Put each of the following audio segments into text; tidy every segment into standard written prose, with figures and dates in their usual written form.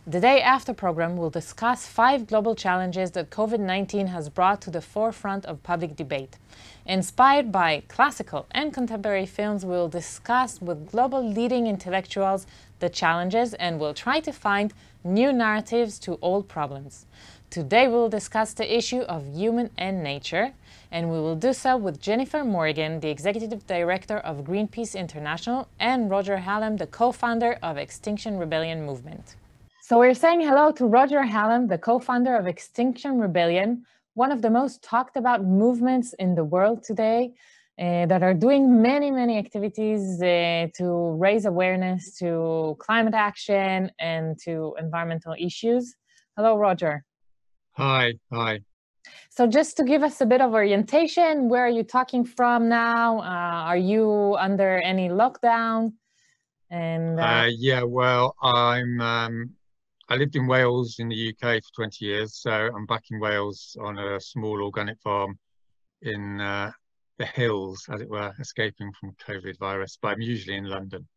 The Day After program will discuss 5 global challenges that COVID-19 has brought to the forefront of public debate. Inspired by classical and contemporary films, we'll discuss with global leading intellectuals the challenges and we'll try to find new narratives to old problems. Today we'll discuss the issue of human and nature, and we will do so with Jenifer Morgan, the Executive Director of Greenpeace International, and Ворוג'ер, the co-founder of Extinction Rebellion Movement. So we're saying hello to Ворוג'er, the co-founder of Extinction Rebellion, one of the most talked about movements in the world today that are doing many activities to raise awareness to climate action and to environmental issues. Hello, Ворוג'er. Hi. So just to give us a bit of orientation, where are you talking from now? Are you under any lockdown? And yeah, well, I lived in Wales in the UK for 20 years, so I'm back in Wales on a small organic farm in the hills, as it were, escaping from COVID virus, but I'm usually in London.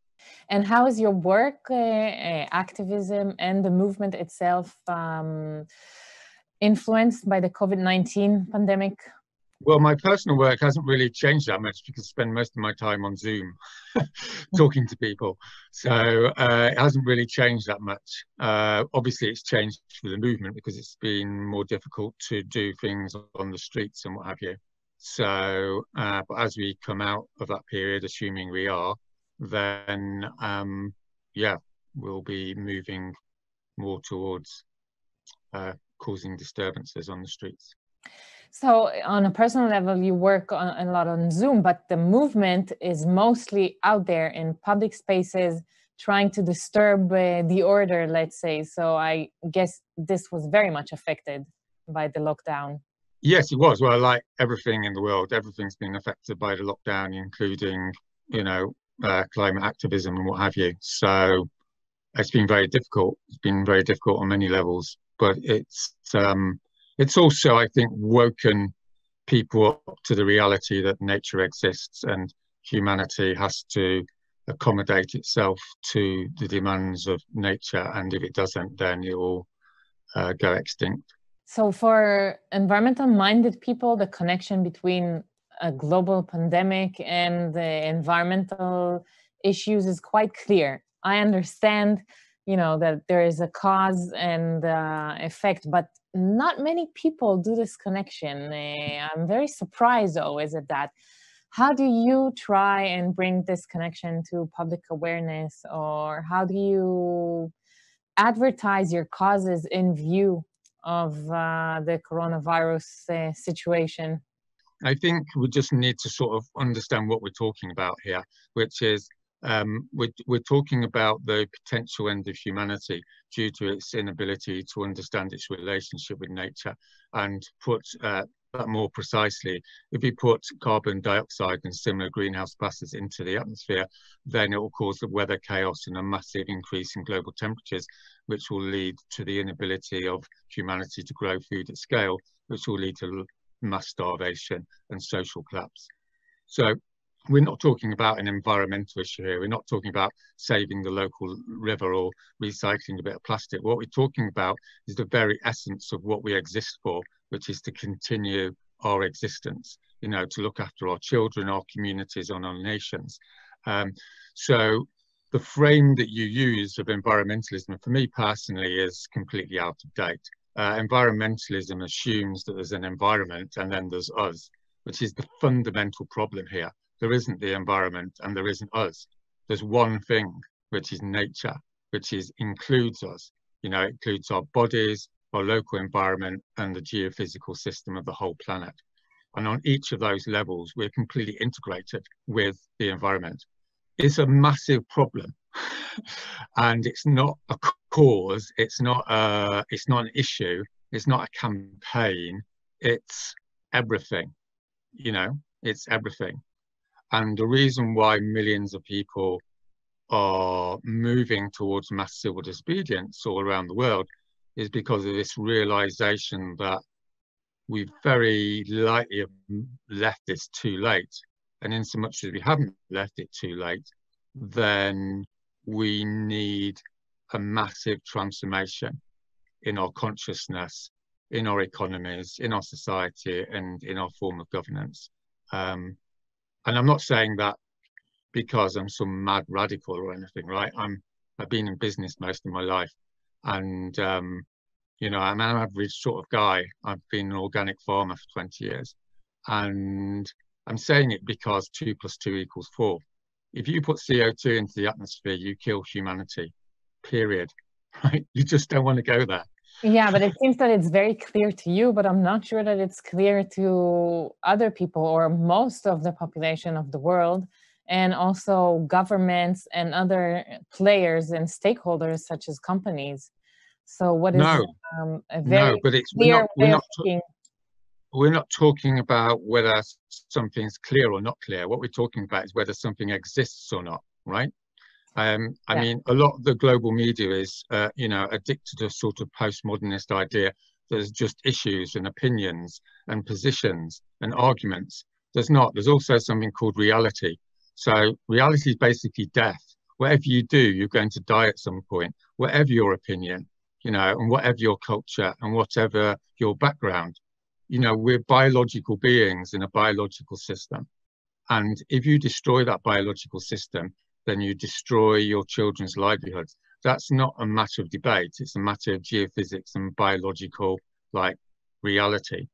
And how is your work, activism, and the movement itself influenced by the COVID-19 pandemic? Well, my personal work hasn't really changed that much because I spend most of my time on Zoom talking to people. So it hasn't really changed that much. Obviously, it's changed for the movement because it's been more difficult to do things on the streets and what have you. So, but as we come out of that period, assuming we are, then, yeah, we'll be moving more towards causing disturbances on the streets. So on a personal level, you work a lot on Zoom, but the movement is mostly out there in public spaces, trying to disturb the order, let's say. So I guess this was very much affected by the lockdown. Yes, it was. Well, like everything in the world, everything's been affected by the lockdown, including, climate activism and what have you. So it's been very difficult. It's been very difficult on many levels, but it's also, I think, woken people up to the reality that nature exists and humanity has to accommodate itself to the demands of nature. And if it doesn't, then it will go extinct. So for environmental-minded people, the connection between a global pandemic and the environmental issues is quite clear. I understand, that there is a cause and effect, but not many people do this connection. I'm very surprised always at that. How do you try and bring this connection to public awareness, or how do you advertise your causes in view of the coronavirus situation? I think we just need to sort of understand what we're talking about here, which is we're talking about the potential end of humanity due to its inability to understand its relationship with nature. And put that more precisely, if we put carbon dioxide and similar greenhouse gases into the atmosphere, then it will cause the weather chaos and a massive increase in global temperatures, which will lead to the inability of humanity to grow food at scale, which will lead to mass starvation and social collapse. So we're not talking about an environmental issue here. We're not talking about saving the local river or recycling a bit of plastic. What we're talking about is the very essence of what we exist for, which is to continue our existence, to look after our children, our communities, and our nations. So the frame that you use of environmentalism, for me personally, is completely out of date. Environmentalism assumes that there's an environment and then there's us, which is the fundamental problem here. There isn't the environment and there isn't us. There's one thing, which is nature, which includes us. It includes our bodies, our local environment, and the geophysical system of the whole planet. And on each of those levels, we're completely integrated with the environment. It's a massive problem. And it's not a cause, it's not an issue, it's not a campaign, it's everything, it's everything. And the reason why millions of people are moving towards mass civil disobedience all around the world is because of this realization that we very likely have left this too late. And in so much as we haven't left it too late, then we need a massive transformation in our consciousness, in our economies, in our society, and in our form of governance. And I'm not saying that because I'm some mad radical or anything, right? I've been in business most of my life, and you know, I'm an average sort of guy. I've been an organic farmer for 20 years, and I'm saying it because 2 + 2 = 4. If you put CO2 into the atmosphere, you kill humanity, period. Right? You just don't want to go there. Yeah, but it seems that it's very clear to you, but I'm not sure that it's clear to other people or most of the population of the world, and also governments and other players and stakeholders such as companies. So what is a very but clear way of thinking? We're not talking about whether something's clear or not clear. What we're talking about is whether something exists or not, right? I mean, a lot of the global media is, you know, addicted to a sort of postmodernist idea. There's just issues and opinions and positions and arguments. There's not. There's also something called reality. So reality is basically death. Whatever you do, you're going to die at some point, whatever your opinion, you know, and whatever your culture and whatever your background. You know, we're biological beings in a biological system. And if you destroy that biological system, then you destroy your children's livelihoods. That's not a matter of debate. It's a matter of geophysics and biological, like, reality.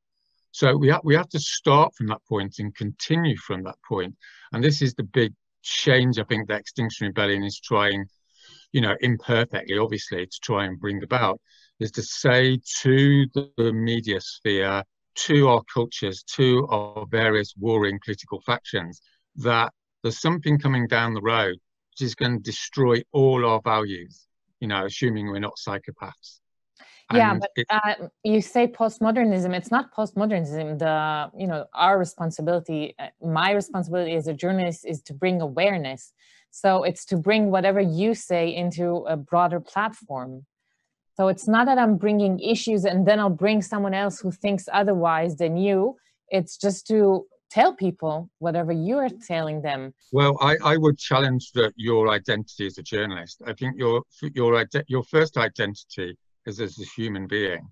So we have to start from that point and continue from that point. And this is the big change I think that Extinction Rebellion is trying, you know, imperfectly, obviously, to try and bring about, is to say to the media sphere, to our cultures, to our various warring political factions, that there's something coming down the road which is going to destroy all our values, you know, assuming we're not psychopaths. Yeah, but you say postmodernism. It's not postmodernism. You know, our responsibility, my responsibility as a journalist is to bring awareness. So it's to bring whatever you say into a broader platform. So it's not that I'm bringing issues and then I'll bring someone else who thinks otherwise than you. It's just to tell people whatever you're telling them. Well, I would challenge that your identity as a journalist. I think your first identity is as a human being,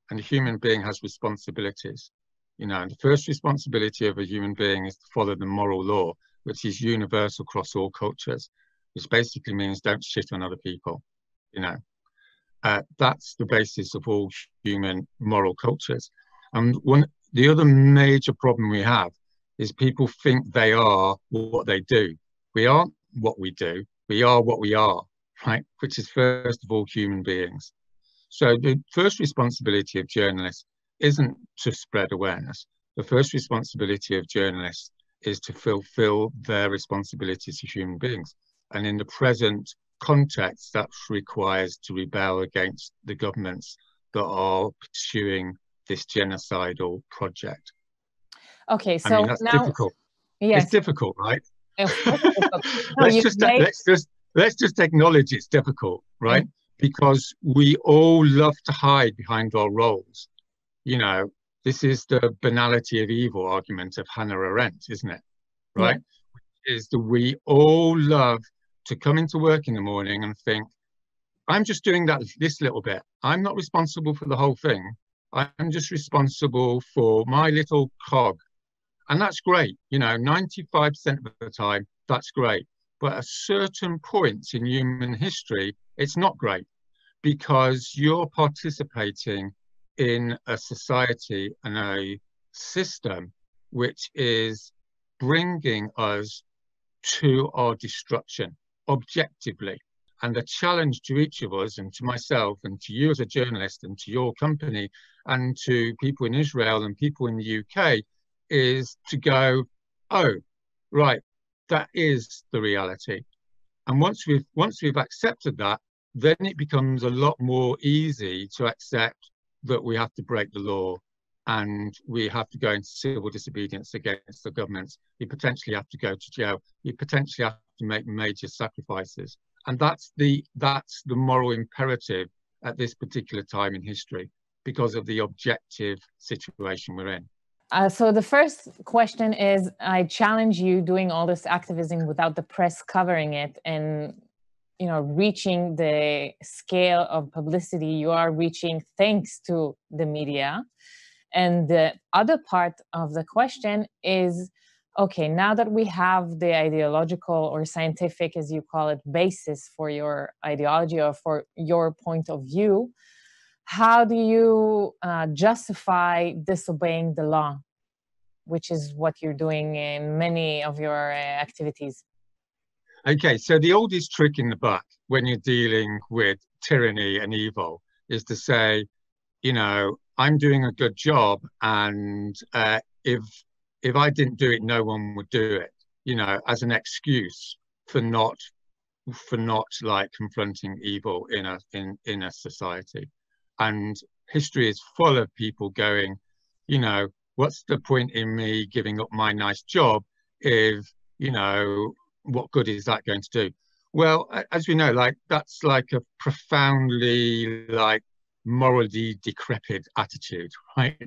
and a human being has responsibilities. You know, and the first responsibility of a human being is to follow the moral law, which is universal across all cultures, which basically means don't shit on other people. You know, that's the basis of all human moral cultures. And the other major problem we have is people think they are what they do. We aren't what we do. We are what we are, right? Which is first of all human beings. So the first responsibility of journalists isn't to spread awareness. The first responsibility of journalists is to fulfill their responsibilities as human beings. And in the present context, that requires to rebel against the governments that are pursuing this genocidal project. Okay, so I mean, that's now, difficult. yes, it's difficult, right? No, let's just acknowledge it's difficult, right? Because we all love to hide behind our roles. You know, this is the banality of evil argument of Hannah Arendt, isn't it? Right? Yeah. Is that we all love to come into work in the morning and think, I'm just doing this little bit. I'm not responsible for the whole thing. I'm just responsible for my little cog. And that's great. You know, 95% of the time, that's great. But at certain points in human history, it's not great, because you're participating in a society and a system which is bringing us to our destruction objectively. And the challenge to each of us, and to myself, and to you as a journalist, and to your company, and to people in Israel and people in the UK, is to go, oh, right, that is the reality. And once we've accepted that, then it becomes a lot more easy to accept that we have to break the law, and we have to go into civil disobedience against the governments. You potentially have to go to jail. You potentially have to make major sacrifices. And that's the moral imperative at this particular time in history, because of the objective situation we're in. So the first question is, I challenge you doing all this activism without the press covering it, and you know, reaching the scale of publicity you are reaching thanks to the media. And the other part of the question is, okay, now that we have the ideological or scientific, as you call it, basis for your ideology or for your point of view, how do you justify disobeying the law, which is what you're doing in many of your activities? Okay, so the oldest trick in the book when you're dealing with tyranny and evil is to say, you know, I'm doing a good job, and if I didn't do it, no one would do it, you know, as an excuse for not like confronting evil in a society. And history is full of people going, you know, what's the point in me giving up my nice job if, you know, what good is that going to do? Well, as we know, like that's like a profoundly like morally decrepit attitude, right?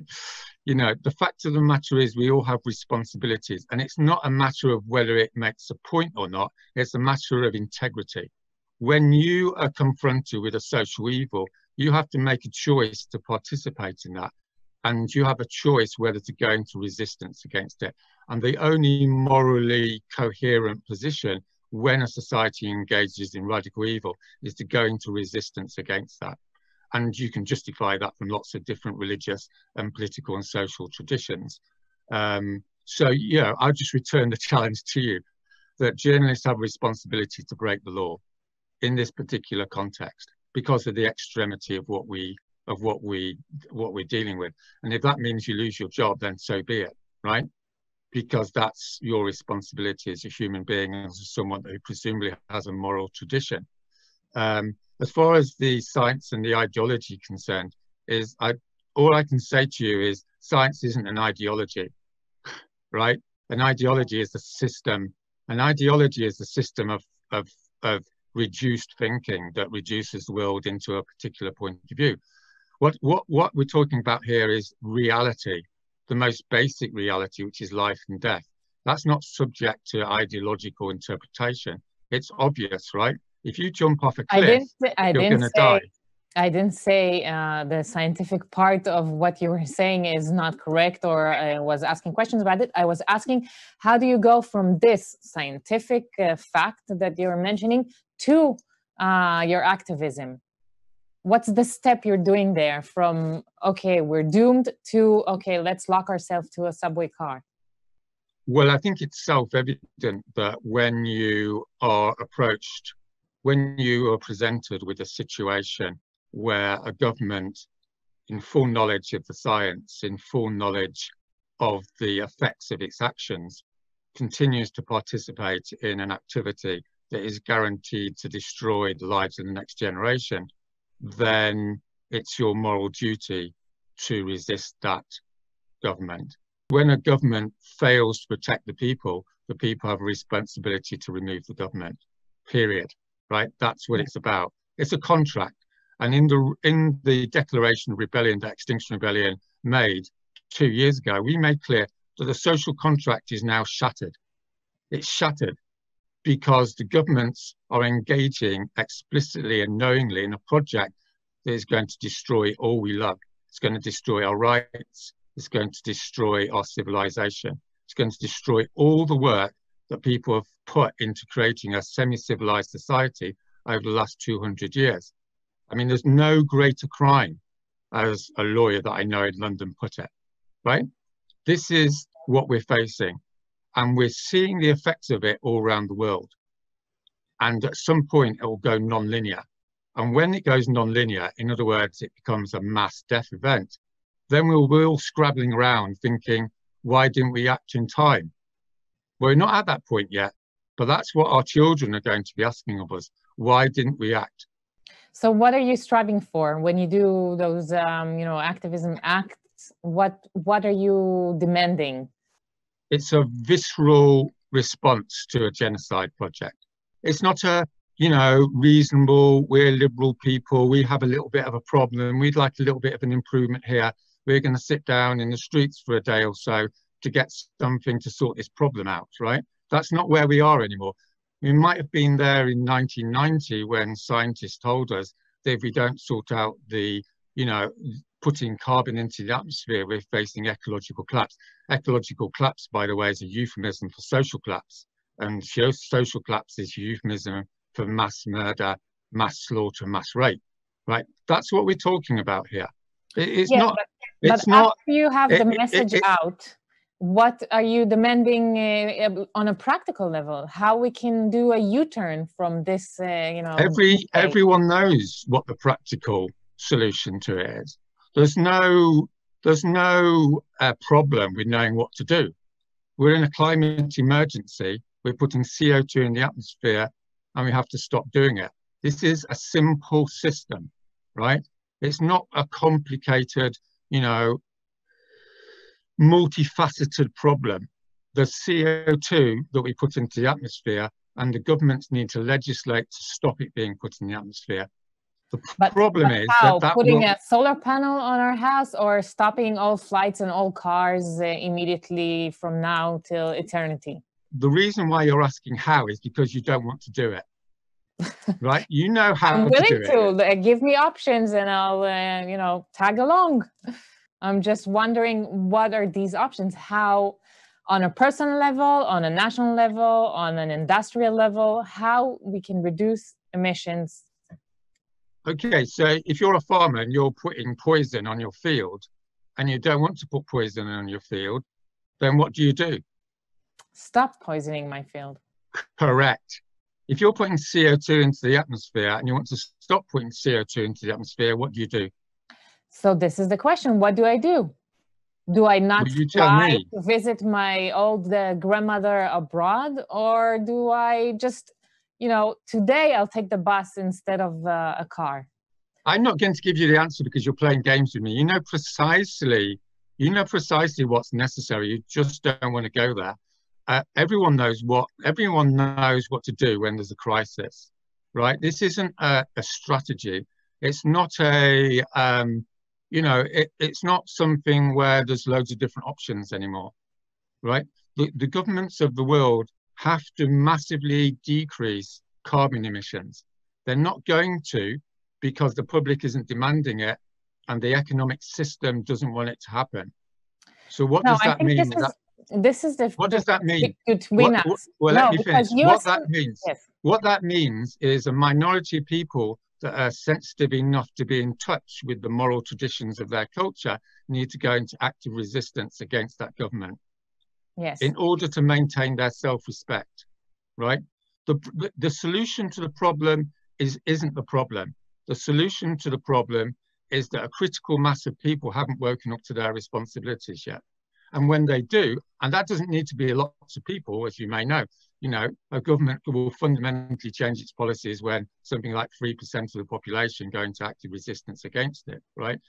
You know, the fact of the matter is we all have responsibilities, and it's not a matter of whether it makes a point or not. It's a matter of integrity. When you are confronted with a social evil, you have to make a choice to participate in that. And you have a choice whether to go into resistance against it. And the only morally coherent position when a society engages in radical evil is to go into resistance against that. And you can justify that from lots of different religious and political and social traditions. So, yeah, I'll just return the challenge to you that journalists have a responsibility to break the law in this particular context because of the extremity of what we're dealing with. And if that means you lose your job, then so be it, right? Because that's your responsibility as a human being and as someone who presumably has a moral tradition. As far as the science and the ideology concerned, all I can say to you is science isn't an ideology, right? An ideology is a system. An ideology is a system of reduced thinking that reduces the world into a particular point of view. What we're talking about here is reality, the most basic reality, which is life and death. That's not subject to ideological interpretation. It's obvious, right? If you jump off a cliff, you're going to die. I didn't say the scientific part of what you were saying is not correct, or I was asking questions about it. I was asking, how do you go from this scientific fact that you're mentioning to your activism? What's the step you're doing there from, okay, we're doomed, to, okay, let's lock ourselves to a subway car? Well, I think it's self-evident that when you are approached, when you are presented with a situation where a government, in full knowledge of the science, in full knowledge of the effects of its actions, continues to participate in an activity that is guaranteed to destroy the lives of the next generation, then it's your moral duty to resist that government. When a government fails to protect the people have a responsibility to remove the government, period, right? That's what it's about. It's a contract. And in the Declaration of Rebellion, the Extinction Rebellion made 2 years ago, we made clear that the social contract is now shattered. It's shattered because the governments are engaging explicitly and knowingly in a project that is going to destroy all we love. It's going to destroy our rights. It's going to destroy our civilization. It's going to destroy all the work that people have put into creating a semi-civilized society over the last 200 years. I mean, there's no greater crime, as a lawyer that I know in London put it, right? This is what we're facing, and we're seeing the effects of it all around the world. And at some point, it will go non-linear. And when it goes non-linear, in other words, it becomes a mass death event, then we're all scrabbling around thinking, why didn't we act in time? We're not at that point yet, but that's what our children are going to be asking of us. Why didn't we act? So what are you striving for when you do those, activism acts? What are you demanding? It's a visceral response to a genocide project. It's not a, reasonable, we're liberal people, we have a little bit of a problem, we'd like a little bit of an improvement here. We're going to sit down in the streets for a day or so to get something to sort this problem out, right? That's not where we are anymore. We might have been there in 1990 when scientists told us that if we don't sort out the, putting carbon into the atmosphere, we're facing ecological collapse. Ecological collapse, by the way, is a euphemism for social collapse. And social collapse is a euphemism for mass murder, mass slaughter, mass rape, right? That's what we're talking about here. It's not. But after you have the message out, what are you demanding on a practical level? How we can do a U-turn from this, Everyone knows what the practical solution to it is. There's no problem with knowing what to do. We're in a climate emergency. We're putting CO2 in the atmosphere, and we have to stop doing it. This is a simple system, right? It's not a complicated, multifaceted problem. The CO2 that we put into the atmosphere, and the governments need to legislate to stop it being put in the atmosphere. The problem is that putting a solar panel on our house, or stopping all flights and all cars immediately from now till eternity? The reason why you're asking how is because you don't want to do it. Right? You know how I'm to willing do it. to. Give me options and I'll, tag along. I'm just wondering, what are these options? How, on a personal level, on a national level, on an industrial level, how we can reduce emissions? Okay, so if you're a farmer and you're putting poison on your field and you don't want to put poison on your field, then what do? Stop poisoning my field. Correct. If you're putting CO2 into the atmosphere and you want to stop putting CO2 into the atmosphere, what do? So this is the question. What do I do? Do I not fly to visit my old grandmother abroad? Or do I just, today I'll take the bus instead of a car? I'm not going to give you the answer because you're playing games with me. You know precisely what's necessary. You just don't want to go there. Everyone knows what to do when there's a crisis, right? This isn't a strategy. It's not it's not something where there's loads of different options anymore, right? The governments of the world have to massively decrease carbon emissions. They're not going to, because the public isn't demanding it and the economic system doesn't want it to happen. So what does that mean? What does that mean? Between us. Well, let me finish. What that means is a minority of people that are sensitive enough to be in touch with the moral traditions of their culture need to go into active resistance against that government. Yes. In order to maintain their self-respect, right? The solution to the problem isn't the problem. The solution to the problem is that a critical mass of people haven't woken up to their responsibilities yet. And when they do, and that doesn't need to be lots of people, as you may know, a government will fundamentally change its policies when something like 3% of the population go into active resistance against it, right?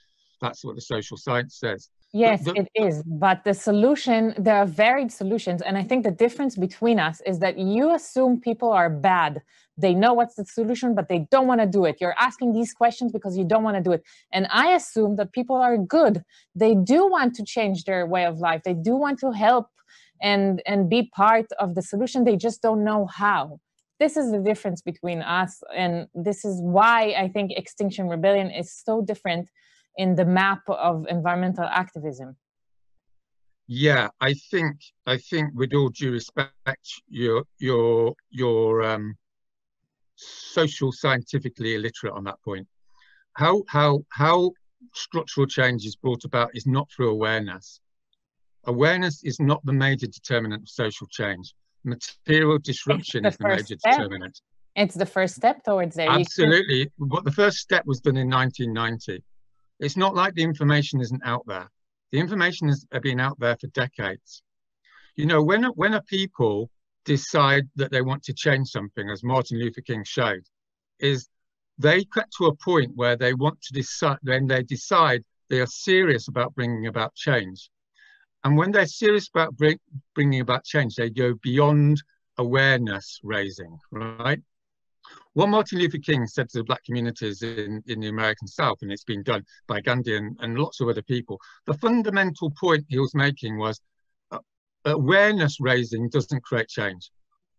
That's what the social science says. Yes, it is. But the solution, there are varied solutions. And I think the difference between us is that you assume people are bad. They know what's the solution, but they don't want to do it. You're asking these questions because you don't want to do it. And I assume that people are good. They do want to change their way of life. They do want to help and be part of the solution. They just don't know how. This is the difference between us. And this is why I think Extinction Rebellion is so different in the map of environmental activism. Yeah, I think with all due respect, you're social scientifically illiterate on that point. How structural change is brought about is not through awareness. Awareness is not the major determinant of social change. Material disruption is the major determinant. It's the first step towards there. Absolutely. But the first step was done in 1990. It's not like the information isn't out there. The information has been out there for decades. When a people decide that they want to change something, as Martin Luther King showed, is they get to a point where they want to decide, then they decide they are serious about bringing about change. And when they're serious about bringing about change, they go beyond awareness raising, right? What Martin Luther King said to the Black communities in the American South, and it's been done by Gandhi and lots of other people, the fundamental point he was making was awareness raising doesn't create change.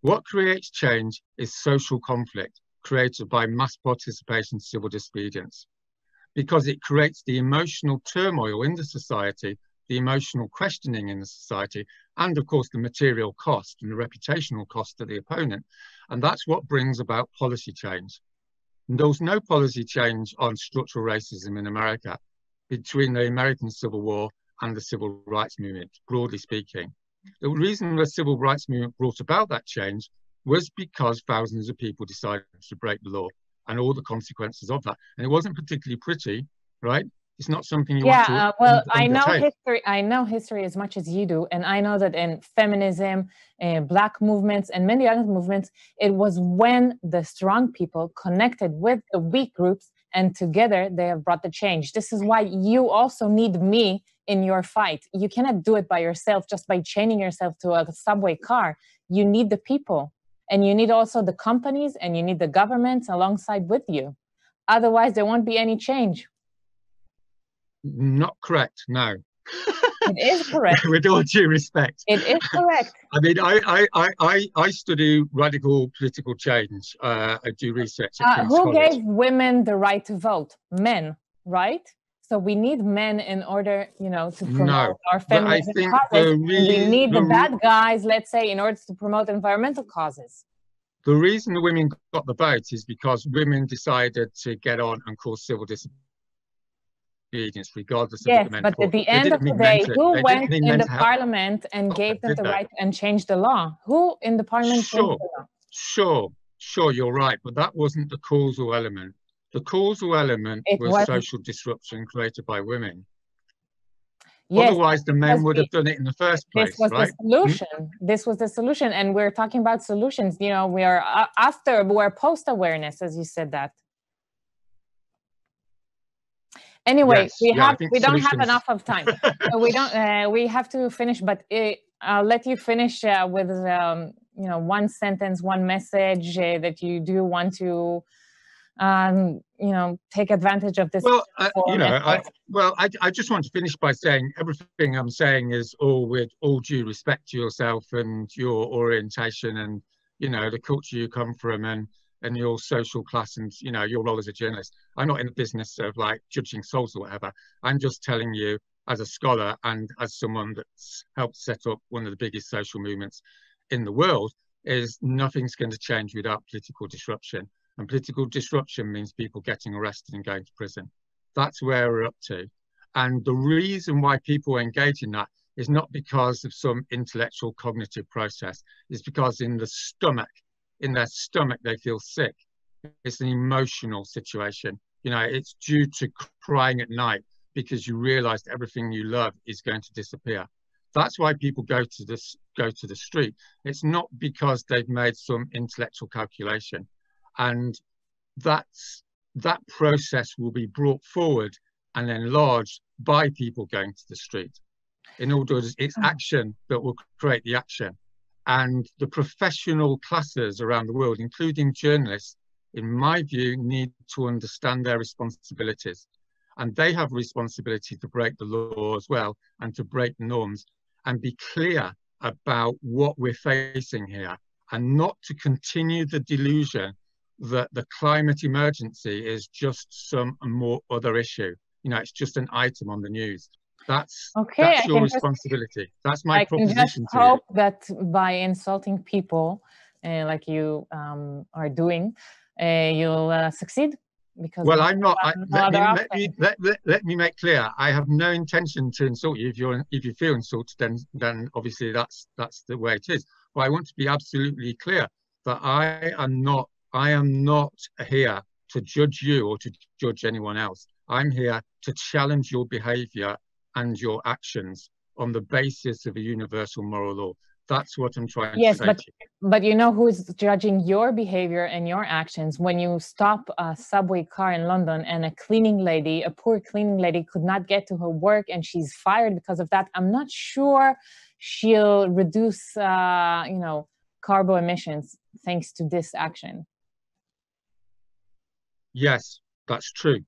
What creates change is social conflict created by mass participation civil disobedience, because it creates the emotional turmoil in the society, the emotional questioning in the society, and of course the material cost and the reputational cost to the opponent. And that's what brings about policy change. And there was no policy change on structural racism in America between the American Civil War and the Civil Rights Movement, broadly speaking. The reason the Civil Rights Movement brought about that change was because thousands of people decided to break the law and all the consequences of that. And it wasn't particularly pretty, right? It's not something you want to well, undertake. I know history as much as you do, and I know that in feminism, Black movements, and many other movements, it was when the strong people connected with the weak groups, and together they have brought the change. This is why you also need me in your fight. You cannot do it by yourself, just by chaining yourself to a subway car. You need the people, and you need also the companies, and you need the governments alongside with you. Otherwise, there won't be any change. Not correct, no. It is correct. With all due respect. It is correct. I mean, I study radical political change. I do research at King's Who College. gave women the right to vote? Men, right? So we need men in order, you know, to promote our feminism causes. We need the bad guys, let's say, in order to promote environmental causes. The reason the women got the vote is because women decided to get on and cause civil disobedience, regardless of what the men but thought. at the end of the day, who went in the parliament and gave them the right and changed the law? Who in the parliament changed the law? Sure, you're right, but that wasn't the causal element. The causal element was social disruption created by women. Yes, otherwise, the men would have done it in the first place. This was the solution. This was the solution, and we're talking about solutions. You know, we're post-awareness, as you said that. Anyway, yes, we don't have enough of time. We have to finish, but I'll let you finish with you know, one sentence, one message that you do want to you know, take advantage of this. Well, you know, I just want to finish by saying everything I'm saying is all with all due respect to yourself and your orientation and, you know, the culture you come from and your social class and, you know, your role as a journalist. I'm not in the business of like judging souls or whatever. I'm just telling you as a scholar and as someone that's helped set up one of the biggest social movements in the world is nothing's going to change without political disruption. And political disruption means people getting arrested and going to prison. That's where we're up to. And the reason why people engage in that is not because of some intellectual cognitive process. It's because in their stomach, they feel sick. It's an emotional situation. You know, it's due to crying at night because you realize everything you love is going to disappear. That's why people go to the street. It's not because they've made some intellectual calculation. And that process will be brought forward and enlarged by people going to the street. In other words, it's action that will create the action. And the professional classes around the world, including journalists, in my view, need to understand their responsibilities. And they have a responsibility to break the law as well and to break the norms and be clear about what we're facing here and not to continue the delusion that the climate emergency is just some more other issue. You know, it's just an item on the news. That's your responsibility. That's my proposition to you. I can just hope that by insulting people like you are doing, you'll succeed. Because well, I'm not. Let me make clear. I have no intention to insult you. If you feel insulted, then obviously that's the way it is. But I want to be absolutely clear that I am not here to judge you or to judge anyone else. I'm here to challenge your behavior and your actions on the basis of a universal moral law. That's what I'm trying to say to you. But you know who's judging your behavior and your actions when you stop a subway car in London and a poor cleaning lady could not get to her work and she's fired because of that. I'm not sure she'll reduce, you know, carbon emissions thanks to this action. Yes, that's true.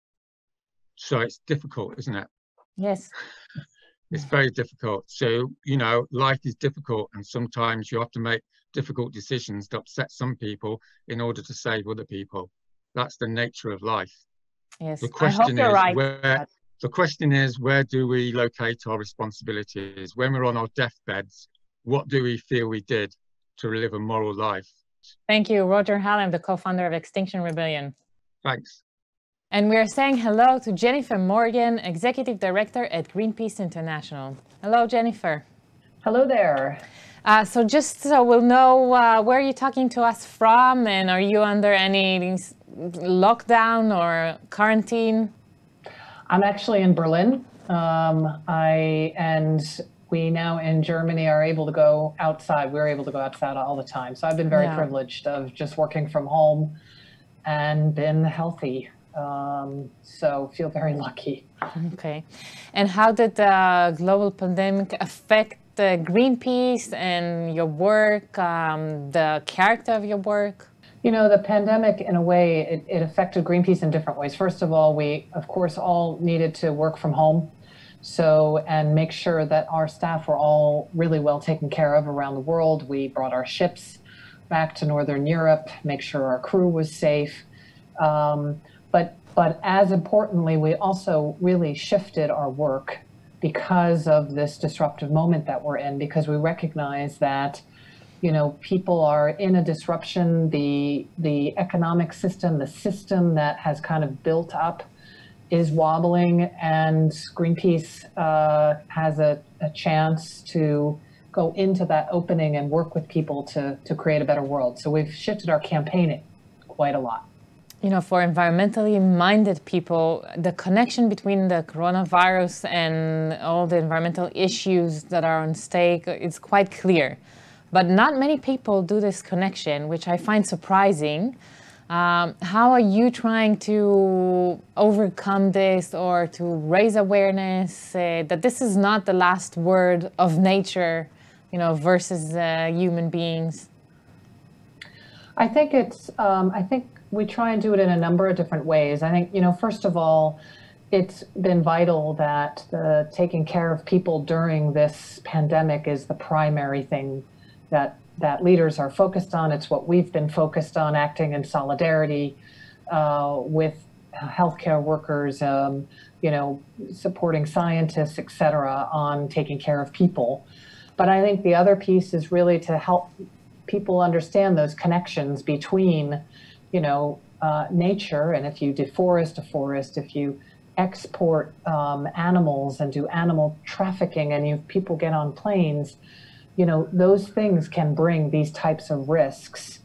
So it's difficult, isn't it? Yes. It's very difficult. So, you know, life is difficult, and sometimes you have to make difficult decisions that upset some people in order to save other people. That's the nature of life. Yes, The question I hope you're right. the question is, where do we locate our responsibilities? When we're on our deathbeds, what do we feel we did to live a moral life? Thank you, Ворוג'ר, the co-founder of Extinction Rebellion. Thanks. And we are saying hello to Jenifer Morgan, Executive Director at Greenpeace International. Hello, Jenifer. Hello there. So just so we'll know, where are you talking to us from, and are you under any lockdown or quarantine? I'm actually in Berlin. We now in Germany are able to go outside. We're able to go outside all the time. So I've been very privileged of just working from home and been healthy. So feel very lucky. Okay. And how did the global pandemic affect Greenpeace and your work, the character of your work? You know, the pandemic, in a way, it affected Greenpeace in different ways. First of all, we, of course, all needed to work from home. And make sure that our staff were all really well taken care of around the world. We brought our ships back to Northern Europe, make sure our crew was safe. But as importantly, we also really shifted our work because of this disruptive moment that we're in, because we recognize that, you know, people are in a disruption. The economic system, the system that has kind of built up is wobbling, and Greenpeace has a chance to go into that opening and work with people to create a better world. So we've shifted our campaigning quite a lot. You know, for environmentally minded people, the connection between the coronavirus and all the environmental issues that are on stake is quite clear. But not many people do this connection, which I find surprising. How are you trying to overcome this, or to raise awareness that this is not the last word of nature, you know, versus human beings? I think we try and do it in a number of different ways. I think, you know, first of all, it's been vital that taking care of people during this pandemic is the primary thing that leaders are focused on. It's what we've been focused on, acting in solidarity with healthcare workers, you know, supporting scientists, et cetera, on taking care of people. But I think the other piece is really to help people understand those connections between, you know, nature, and if you deforest a forest, if you export animals and do animal trafficking, and people get on planes, you know, those things can bring these types of risks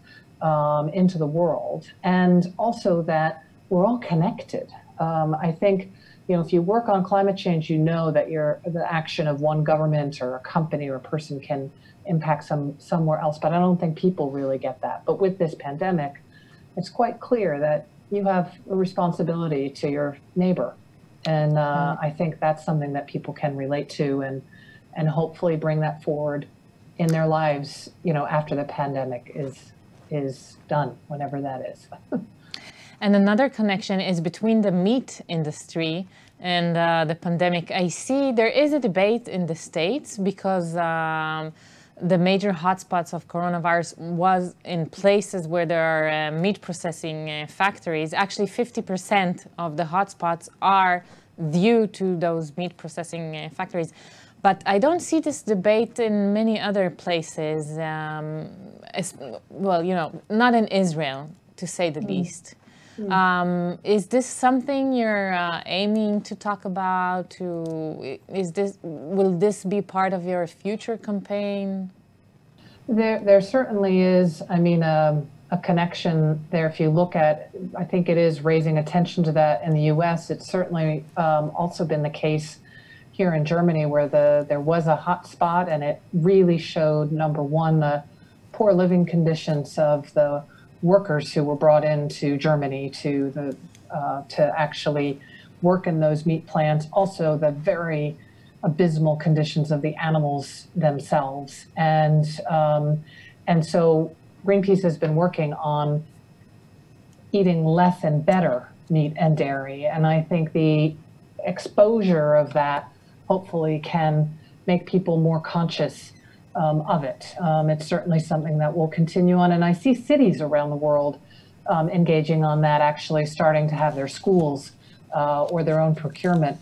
into the world. And also that we're all connected. I think, you know, if you work on climate change, you know that the action of one government or a company or a person can impact somewhere else. But I don't think people really get that. But with this pandemic, it's quite clear that you have a responsibility to your neighbor. And I think that's something that people can relate to, and hopefully bring that forward in their lives, you know, after the pandemic is done, whenever that is. And another connection is between the meat industry and the pandemic. I see there is a debate in the States because the major hotspots of coronavirus was in places where there are meat processing factories. Actually, 50% of the hotspots are due to those meat processing factories. But I don't see this debate in many other places. Well, you know, not in Israel, to say the least. Is this something you're aiming to talk about? Will this be part of your future campaign? There certainly is. I mean, a connection there. If you look at, I think it is raising attention to that in the U.S. It's certainly also been the case here in Germany, where there was a hot spot, and it really showed, number one, the poor living conditions of the workers who were brought into Germany to actually work in those meat plants. Also, the very abysmal conditions of the animals themselves, and so Greenpeace has been working on eating less and better meat and dairy, and I think the exposure of that hopefully can make people more conscious of it. It's certainly something that will continue on, and I see cities around the world engaging on that, actually starting to have their schools or their own procurement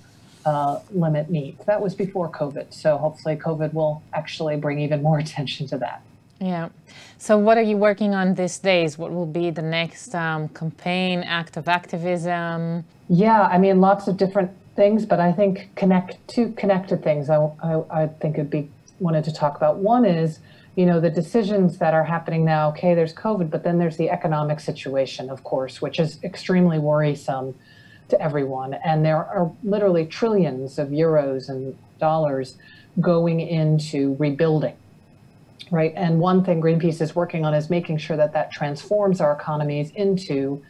limit needs. That was before COVID, so hopefully COVID will actually bring even more attention to that. Yeah. So what are you working on these days? What will be the next campaign, act of activism? Yeah, I mean, lots of different things, but I think two connected things I think wanted to talk about. One is, the decisions that are happening now. Okay, there's COVID, but then there's the economic situation, of course, which is extremely worrisome to everyone. And there are literally trillions of euros and dollars going into rebuilding, right? And one thing Greenpeace is working on is making sure that that transforms our economies into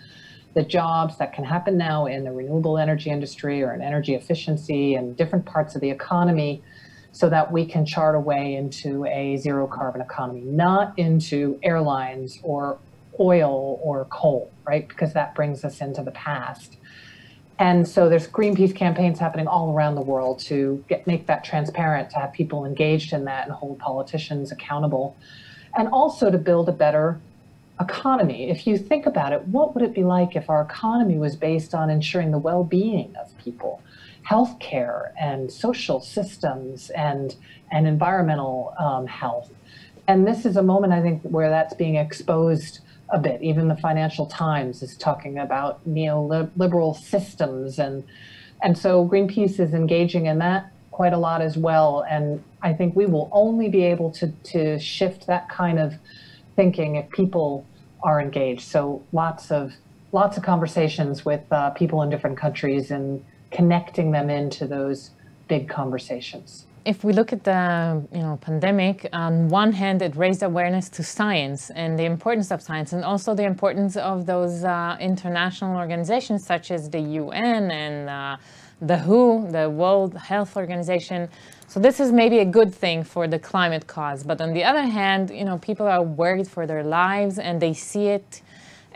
the jobs that can happen now in the renewable energy industry or in energy efficiency and different parts of the economy, so that we can chart a way into a zero carbon economy, not into airlines or oil or coal, right? Because that brings us into the past. And so there's Greenpeace campaigns happening all around the world to make that transparent, to have people engaged in that and hold politicians accountable, and also to build a better economy. If you think about it, what would it be like if our economy was based on ensuring the well-being of people, healthcare and social systems and environmental health? And this is a moment, I think, where that's being exposed a bit. Even the Financial Times is talking about neoliberal systems, and so Greenpeace is engaging in that quite a lot as well. And I think we will only be able to shift that kind of thinking if people are engaged. So lots of conversations with people in different countries and connecting them into those big conversations. If we look at the pandemic, on one hand, it raised awareness to science and the importance of science, and also the importance of those international organizations such as the UN and the WHO, the World Health Organization. So this is maybe a good thing for the climate cause. But on the other hand, people are worried for their lives and they see it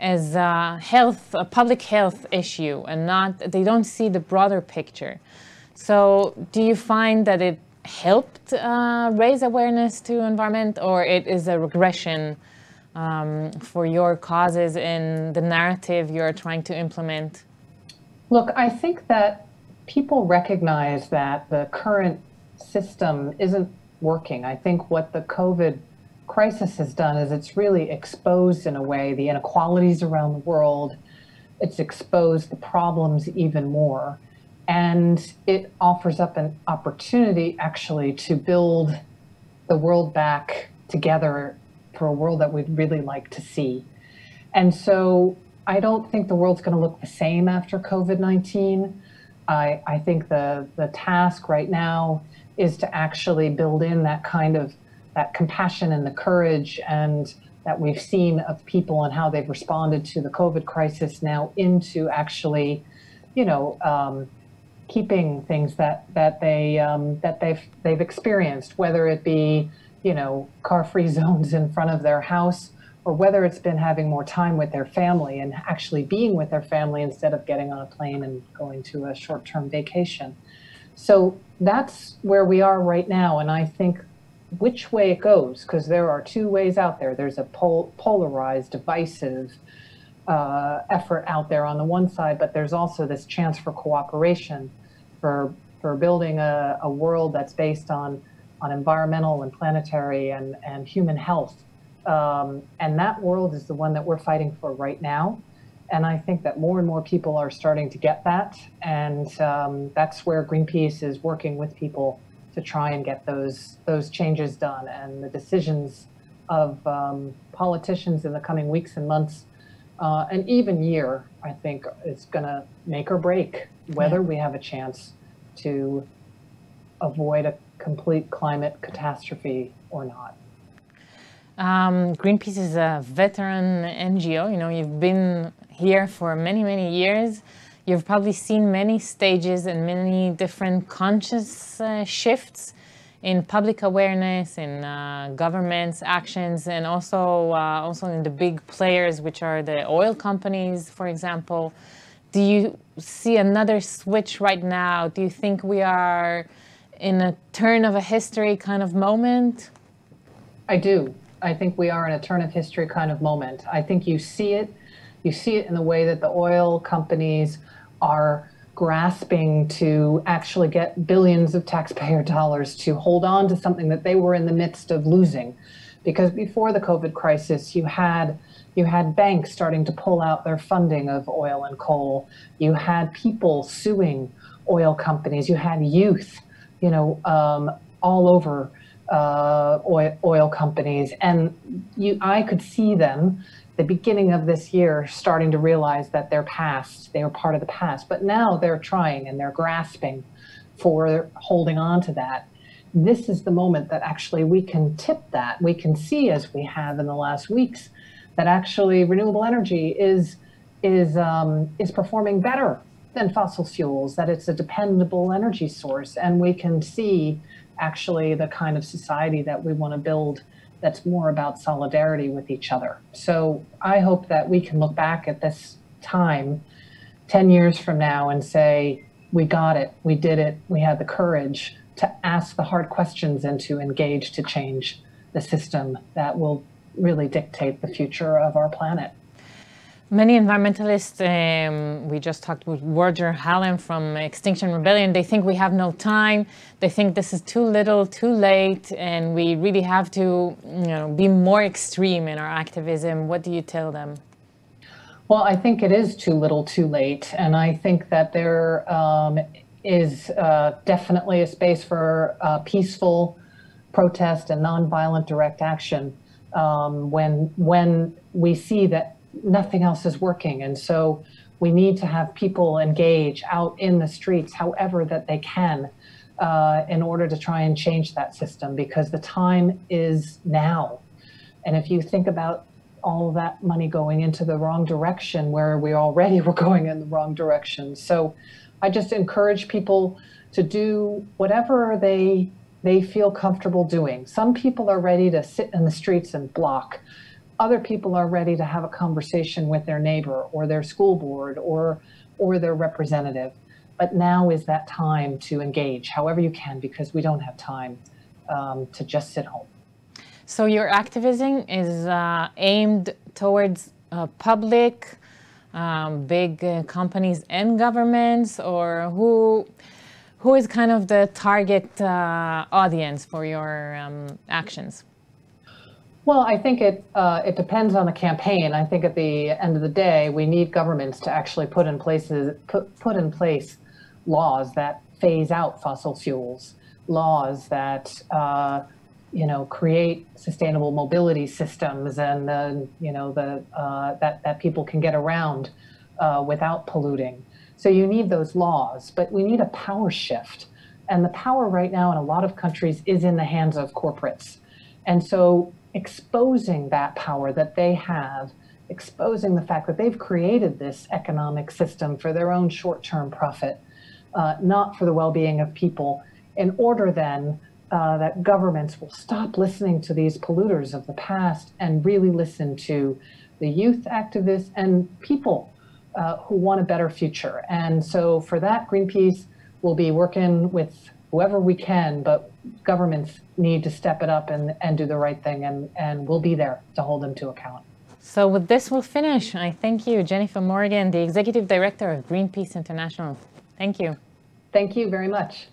as a public health issue, and they don't see the broader picture. So do you find that it helped raise awareness to environment, or it is a regression for your causes in the narrative you're trying to implement? Look, I think that people recognize that the current system isn't working. I think what the COVID crisis has done is it's really exposed, in a way, the inequalities around the world. It's exposed the problems even more. And it offers up an opportunity, actually, to build the world back together for a world that we'd really like to see. And so I don't think the world's going to look the same after COVID-19. I think the task right now is to actually build in that kind of that compassion and the courage and that we've seen of people and how they've responded to the COVID crisis now into actually, keeping things that they've experienced, whether it be, car-free zones in front of their house, or whether it's been having more time with their family and actually being with their family instead of getting on a plane and going to a short-term vacation. So that's where we are right now. And I think which way it goes, because there are two ways out there. There's a polarized, divisive effort out there on the one side, but there's also this chance for cooperation, for building a world that's based on environmental and planetary and human health. And that world is the one that we're fighting for right now. And I think that more and more people are starting to get that. And that's where Greenpeace is working with people to try and get those changes done. And the decisions of politicians in the coming weeks and months, and even year, I think is going to make or break whether we have a chance to avoid a complete climate catastrophe or not. Greenpeace is a veteran NGO. You've been here for many, many years. You've probably seen many stages and many different conscious shifts in public awareness, in government's actions, and also in the big players, which are the oil companies, for example. Do you see another switch right now? Do you think we are in a turn of a history kind of moment? I do. I think we are in a turn of history kind of moment. I think you see it. You see it in the way that the oil companies are grasping to actually get billions of taxpayer dollars to hold on to something that they were in the midst of losing. Because before the COVID crisis, you had banks starting to pull out their funding of oil and coal. You had people suing oil companies. You had youth, all over oil companies. And I could see them, the beginning of this year, starting to realize that they're past, they were part of the past. But now they're trying and they're grasping for holding on to that. This is the moment that actually we can tip that. We can see, as we have in the last weeks, that actually renewable energy is performing better than fossil fuels, that it's a dependable energy source. And we can see actually the kind of society that we want to build that's more about solidarity with each other. So I hope that we can look back at this time 10 years from now and say, we got it, we did it, we had the courage to ask the hard questions and to engage to change the system that will really dictate the future of our planet. Many environmentalists, we just talked with Ворוג'ер, Hallam from Extinction Rebellion, they think we have no time. They think this is too little, too late, and we really have to be more extreme in our activism. What do you tell them? Well, I think it is too little, too late. And I think that there is definitely a space for peaceful protest and nonviolent direct action when we see that nothing else is working. And so we need to have people engage out in the streets however that they can in order to try and change that system, because the time is now. And if you think about all of that money going into the wrong direction, where we already were going in the wrong direction. So I just encourage people to do whatever they feel comfortable doing. Some people are ready to sit in the streets and block. Other people are ready to have a conversation with their neighbor or their school board or their representative. But now is that time to engage however you can, because we don't have time to just sit home. So your activism is aimed towards public, big companies and governments, or who is kind of the target audience for your actions? Well, I think it depends on the campaign. I think at the end of the day, we need governments to actually put in place laws that phase out fossil fuels, laws that create sustainable mobility systems, and that people can get around without polluting. So you need those laws, but we need a power shift. And the power right now in a lot of countries is in the hands of corporates. And so exposing that power that they have, exposing the fact that they've created this economic system for their own short-term profit, not for the well-being of people, in order then that governments will stop listening to these polluters of the past and really listen to the youth activists and people who want a better future. And so for that, Greenpeace will be working with whoever we can, but governments need to step it up and do the right thing, and we'll be there to hold them to account. So with this, we'll finish. I thank you, Jenifer Morgan, the Executive Director of Greenpeace International. Thank you. Thank you very much.